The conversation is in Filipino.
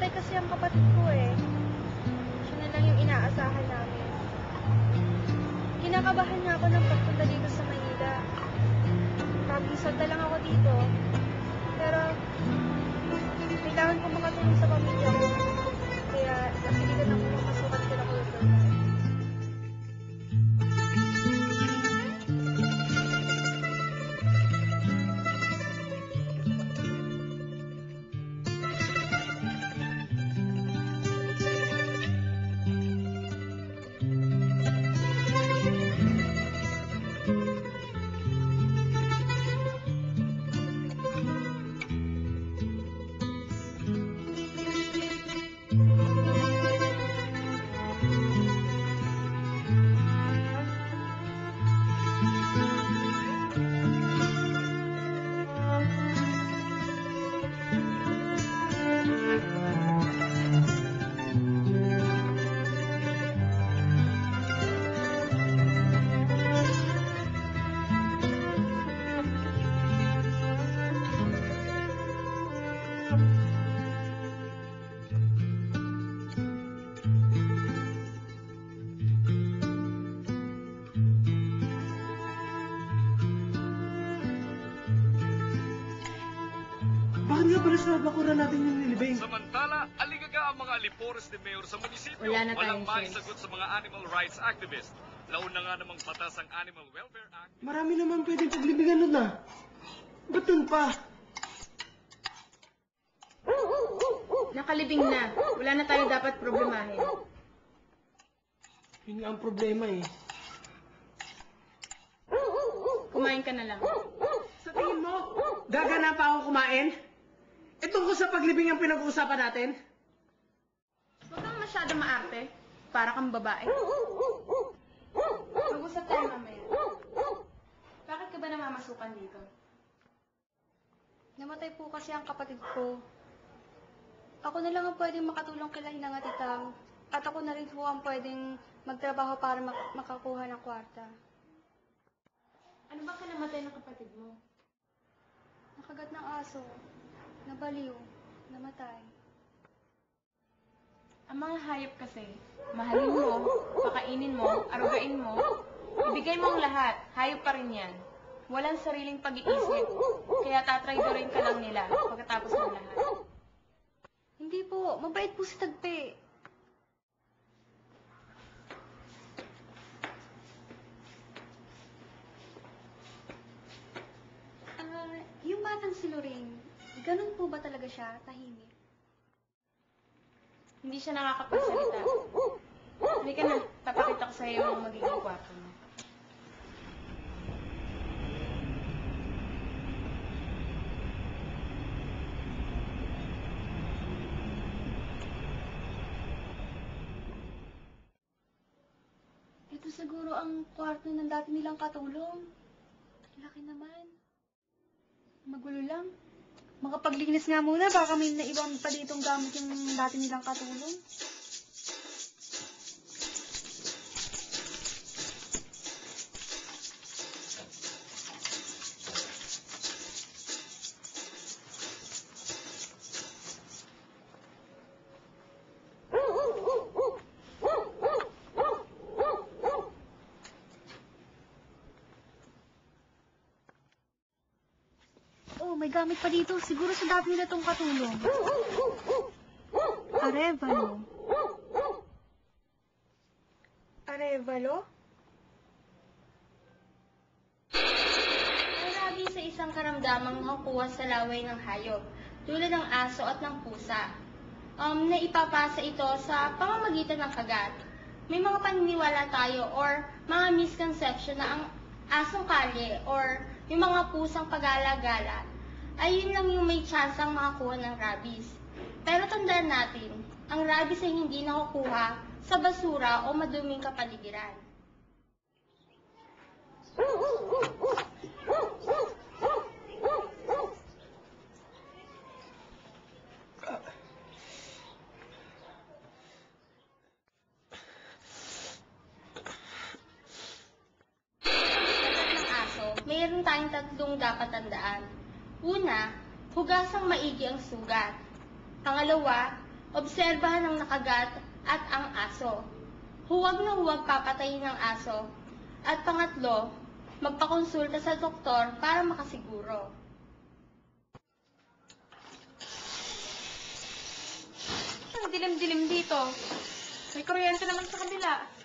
namatay kasi ang kapatid ko eh. Siya na lang yung inaasahan namin. Kinakabahan nga ako ng pagpunta dito sa Manila. Pag-isod na lang ako dito. Pero, kailangan ko makatulong sa pamilya ko. Kaya, napilitan ako mamasukan sila ko doon. Bakit nga pala sa bakuran natin yung nilibing? Samantala, aligaga ang mga alipores ni Mayor sa munisipyo. Wala na tayong Walang maisagot sa mga animal rights activists. Nauna nga namang batas ang Animal Welfare Act. Marami naman pwedeng paglibingan nun ah. Ba't dun pa? Nakalibing na. Wala na tayo dapat problemahin. Yun nga ang problema eh. Kumain ka na lang. Sa tingin mo, gagana pa ako kumain? E tungkol sa paglibing ang pinag-uusapan natin? Huwag kang masyado maarte. Para kang babae. Mag-usap tayo mamaya. Bakit ka ba namamasukan dito? Namatay po kasi ang kapatid ko. Ako na lang ang pwedeng makatulong kila Hinang at Itang. At ako na rin po ang pwedeng magtrabaho para makakuha ng kwarta. Ano ba kinamatay ng kapatid mo? Nakagat ng aso. Nabaliw. Namatay. Ang mga hayop kasi, mahalin mo, pakainin mo, arugain mo, ibigay mo ang lahat, hayop pa rin yan. Walang sariling pag-iisip, kaya tatraydorin ka lang nila pagkatapos ng lahat. Hindi po. Mabait po si Tagpe. Yung batang si Lorraine, ganun po ba talaga siya? Tahimik? Hindi siya nakakapagsalita. Halika na, papakita ko sa'yo yung magiging kwarto mo. Ito siguro ang kwarto ng dati nilang katulong. Laki naman. Magulo lang. Makapaglinis nga muna, baka may naibang pa ditong gamit yung dati nilang katulong. Oh, may gamit pa dito. Siguro sa dati nila tong katulong. Arevalo. Arevalo? Ang rabies sa isang karamdamang nakukuha sa laway ng hayop, tulad ng aso at ng pusa. Na ipapasa ito sa pamamagitan ng kagat. May mga paniniwala tayo or mga misconception na ang asong kalye or yung mga pusang pagala-gala ay yun lang yung may tsansang makakuha ng rabies. Pero tandaan natin, ang rabies ay hindi nakukuha sa basura o maduming kapaligiran. Mayroon tayong tatlong dapat tandaan. Una, hugasang maigi ang sugat. Pangalawa, Obserbahan ang nakagat at ang aso. Huwag na huwag papatayin ang aso. At pangatlo, magpakonsulta sa doktor para makasiguro. Ang dilim-dilim dito. May kuryente naman sa kabila.